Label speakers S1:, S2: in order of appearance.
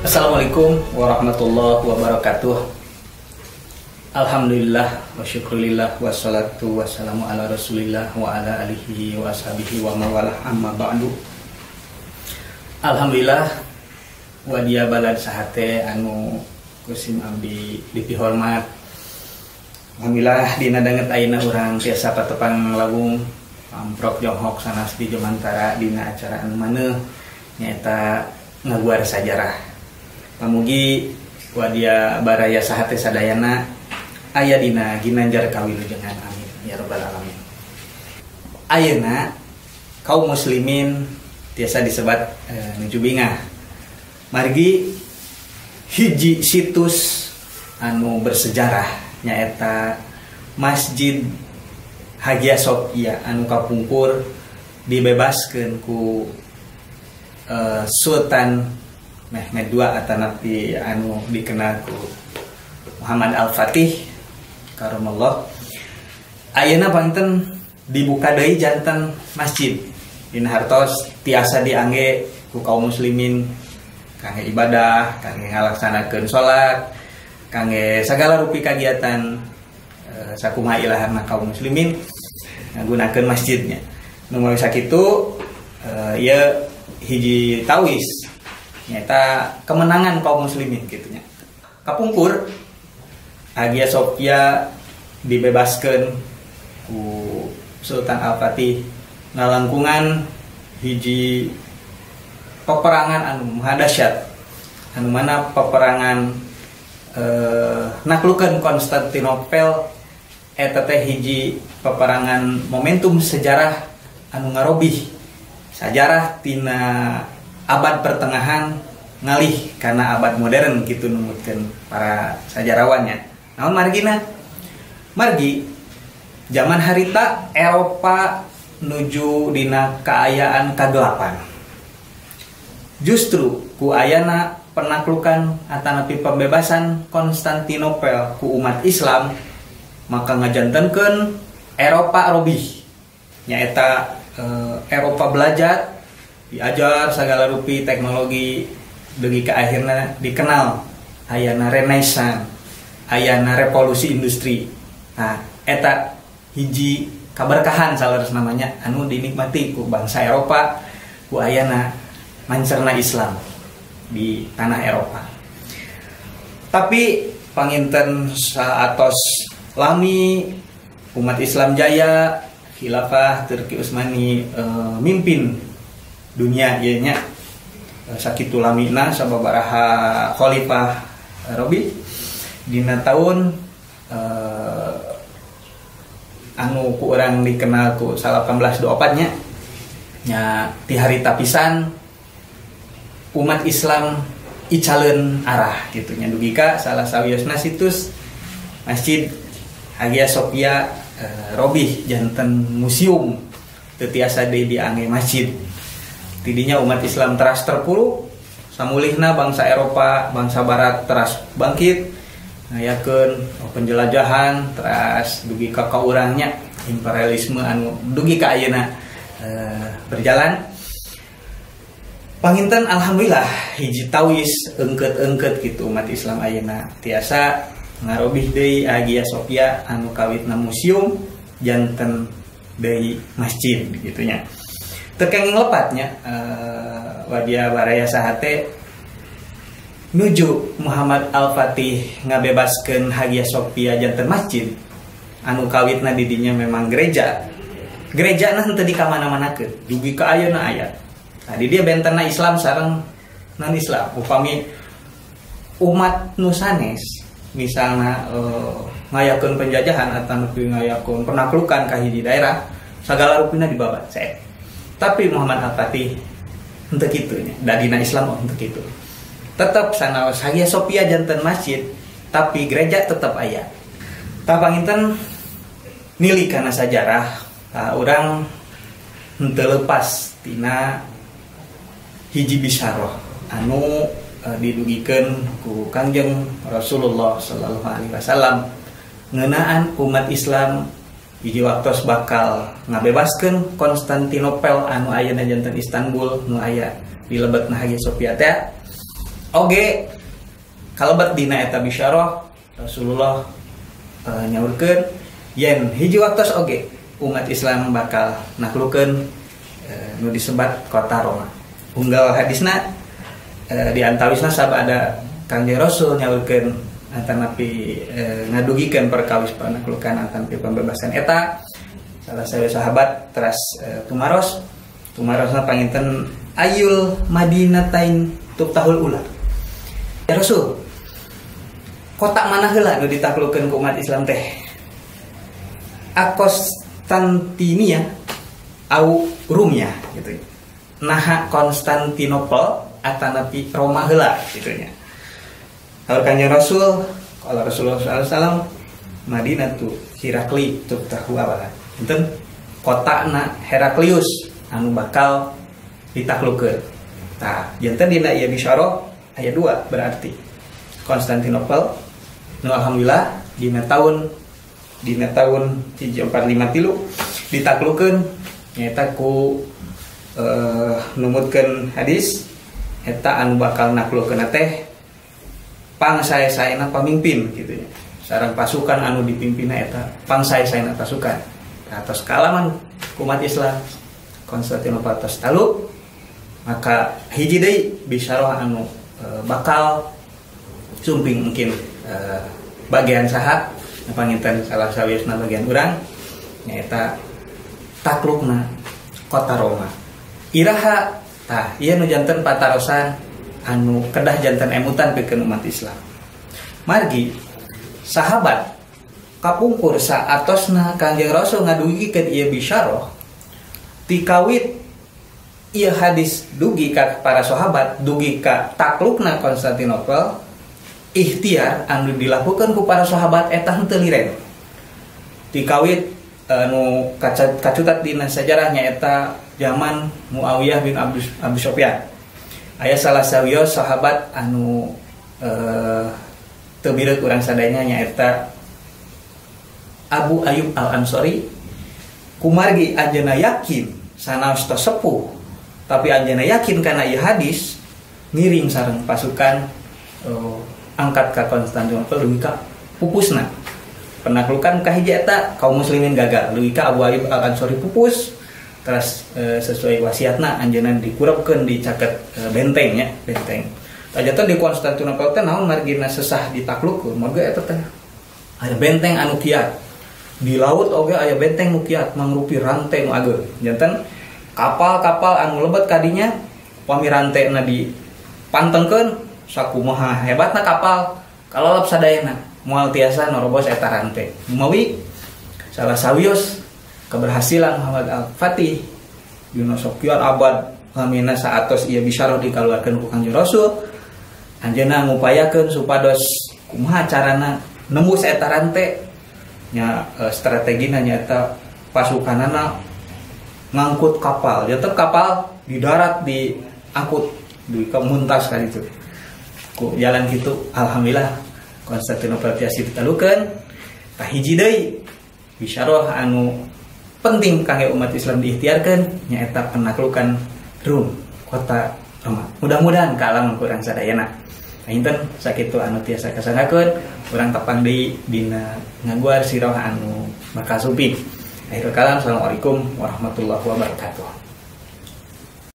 S1: Assalamualaikum warahmatullahi wabarakatuh. Alhamdulillah wa syukurillah wassalatu wassalamu ala rasulillah wa ala alihi wa ashabihi wa mawalah amma ba'du. Alhamdulillah wa dia balad sahate anu kusim abdi dipihormat. Alhamdulillah dina danget ayeuna urang tiasa patepang labung pamprok Jonghok sanes di Jomantara dina acara anu maneuh nyaeta ngaguar sajarah. Pamugi wadia baraya sahate sadayana aya dina ginanjar kawilujengan, amin ya rabbal alamin. Ayeuna kaum muslimin tiasa disebat nuju bingah margi hiji situs anu bersejarah nyaeta Masjid Hagia Sophia anu kapungkur dibebaskeun ku Sultan Mehmed II atanapi anu dikenal ku Muhammad Al-Fatih karamallah. Ayeuna panten dibuka deui janten masjid dina hartos tiasa diangge ku kaum muslimin kangge ibadah, kangge ngalaksanakeun salat, kangge sagala rupi kagiatan sakumaha ilaharna kaum muslimin nggunakeun masjidnya. Nu mulai sakitu ieu hiji tawis nyata kemenangan kaum muslimin gitunya. Kapungkur Hagia Sophia dibebaskeun ku Sultan Al-Fatih ngalangkungan hiji peperangan anu mahadasyat anu mana peperangan naklukeun Konstantinopel eta teh hiji peperangan momentum sejarah anu ngarobih sajarah tina abad pertengahan ngalih karena abad modern gitu numutkeun para sajarawannya. Namun margi zaman harita Eropa nuju dina kaayaan ke-8. Justru ku ayana penaklukan atanapi pembebasan Konstantinopel ku umat Islam maka ngajantenkeun Eropa robih nyaeta Eropa belajar diajar segala rupi teknologi dugi ka akhirna dikenal ayana Renaissance, ayana revolusi industri. Nah, eta hiji kaberkahan salerus namanya anu dinikmati ku bangsa Eropa ku ayana mancerna Islam di tanah Eropa. Tapi panginten saatos lami umat Islam jaya khilafah Turki Utsmani mimpin dunia ieu nya sakitu lamina sababaraha khalifah Robi dina tahun anu ku urang dikenal ku 1824 nya nya ti harita pisan umat Islam icaleun arah gitu nya dugi ka salah sawiosna situs Masjid Hagia Sophia robih janten museum teu tiasa deui diangge masjid. Tidinya umat Islam teras terpuruk samulihna bangsa Eropa, bangsa Barat teras bangkit ngayakeun penjelajahan teras dugi ka kaurangnya imperialisme anu dugi ka ayeuna berjalan. Panginten alhamdulillah hiji tawis eungkeut-eungkeut gitu umat Islam ayeuna tiasa ngarobih deui Hagia Sophia anu kawitna museum janten deui masjid gitunya. Tekenging lepatnya wadia baraya sahate nuju Muhammad Al-Fatih ngabebaskeun Hagia Sophia janten masjid anu kawitna didinya memang gereja henteu di kamana-manakeun dugi ka ayeuna aya. Nah di dia bentenna Islam sareng non Islam upami umat nu sanes misalna ngayakeun penjajahan atau ngayakeun penaklukan ka hiji daerah sagala rupina dibabat sae. Tapi Muhammad Al-Fatih henteu kitu nya, da dina Islam henteu kitu. Tetep sanaos Hagia Sophia janten masjid, tapi gereja tetep aya. Tah panginten nili kana sajarah, urang henteu leupas tina hiji bisyarah anu didugikeun ku Kangjeng Rasulullah sallallahu alaihi wasallam ngeunaan umat Islam hiji waktos bakal ngabebaskeun Konstantinopel anu ayeuna janten Istanbul nu aya di lebetna Hagia Sophia teh. Oge kalebat dina eta bisyarah Rasulullah nyaurkeun yen hiji waktos oge umat Islam bakal naklukkeun nu disebat kota Roma. Unggal hadisna di antawisna sabada Kangjeng Rasul nyaurkeun antanapi ngadugikeun perkawis panaklukan antanapi pembebasan eta salah satu sahabat teras tumarosna panginten ayul Madinatain tuftahul ula. Ya Rasul, kota mana heula nu ditaklukkeun ku umat Islam teh? Konstantinia au Rumia gitu. Naha Konstantinopel atanapi Roma heula gitu nya. Haur Kanjeng Rasul, qala Rasulullah sallallahu alaihi wasallam Madinatu Herakli tuftahu awala. Enten kotana Heraklius anu bakal ditaklukkeun. Tah, janten dina ieu bisyarah aya 2 berarti Konstantinopel nu alhamdulillah dina tahun 1453 ditaklukkeun nyaeta ku numutkeun hadis eta anu bakal naklukkeun teh pangsae-saena pamimpin gitu ya. Sareng pasukan anu dipimpinna eta pangsae-saena pasukan. Atas kalaman umat Islam Konstantinopel tos taluk maka hiji deui bisyarah anu bakal sumping mungkin bagian saha panginten salah sawiusna bagian urang nyaeta taklukna kota Roma. Iraha tah ieu nu janten patarosan anu kedah janten emutan pikeun umat Islam. Margi sahabat kapungkur saatosna Kanjeng Rasul ngadugikeun ieu bisyarah tikawit ieu hadis dugi ka para sahabat dugi ka taklukna Konstantinopel ikhtiar anu dilakukan ku para sahabat eta henteu liren tikawit anu kacutat dina sajarahnya eta zaman Muawiyah bin Abi Sufyan aya salah sawios sahabat anu teu bireuk urang sadayana nyaeta Abu Ayyub Al-Ansari kumargi anjeunna yakin sanaos tos sepuh tapi anjeunna yakin kana ieu hadis ngiring sareng pasukan angkat ka Konstantinopel dugi ka pupusna penaklukan kahiji eta kaum muslimin gagal dugi ka Abu Ayyub Al-Ansari pupus terus sesuai wasiatna anjeunna dikurepkeun dicaket benteng nya benteng tajata di Konstantinopel teh naon margina sesah ditaklukkeun moga eta teh aya benteng anu kiat di laut oge aya benteng nu kiat mangrupi rantai nu ageung janten kapal-kapal anu lebet kadinya pamirantena dipantengkeun sakumaha hebatna kapal kalolop sadayana moal tiasa norobos eta rantai mumawi salah sawios keberhasilan Muhammad Al-Fatih dina sakieu abad lamina saatos ieu bisyarah dikaluarkeun ku Kanjeng Rasul anjeunna ngupayakeun supados kumaha carana nembus eta rantai nya strategina nyaeta pasukanana ngangkut kapal, jatuh kapal di darat diangkut di kemuntas kan itu. Ku jalan gitu, alhamdulillah Konstantinopel tiasa ditaklukkeun. Tah hiji deui bisyarah anu penting kangge umat Islam diikhtiarkeun nyaeta penaklukan Rum, kota Roma. Mudah-mudahan kaalaman kurang sadayana. Inten sakitu anu tiasa kasangakeun urang tepang deui dina ngaguar sirah anu bakal suping. Akhirul kalam, assalamualaikum warahmatullahi wabarakatuh.